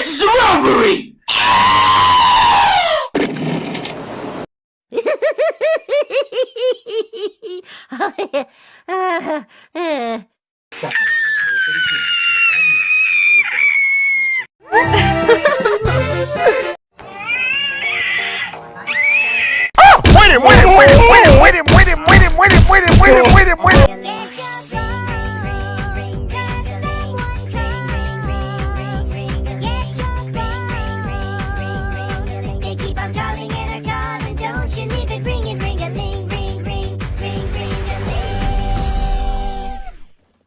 This is robbery! Wait him, wait him, wait him, wait him, wait him, wait him, wait him, wait him, wait him, wait him, wait him, wait him.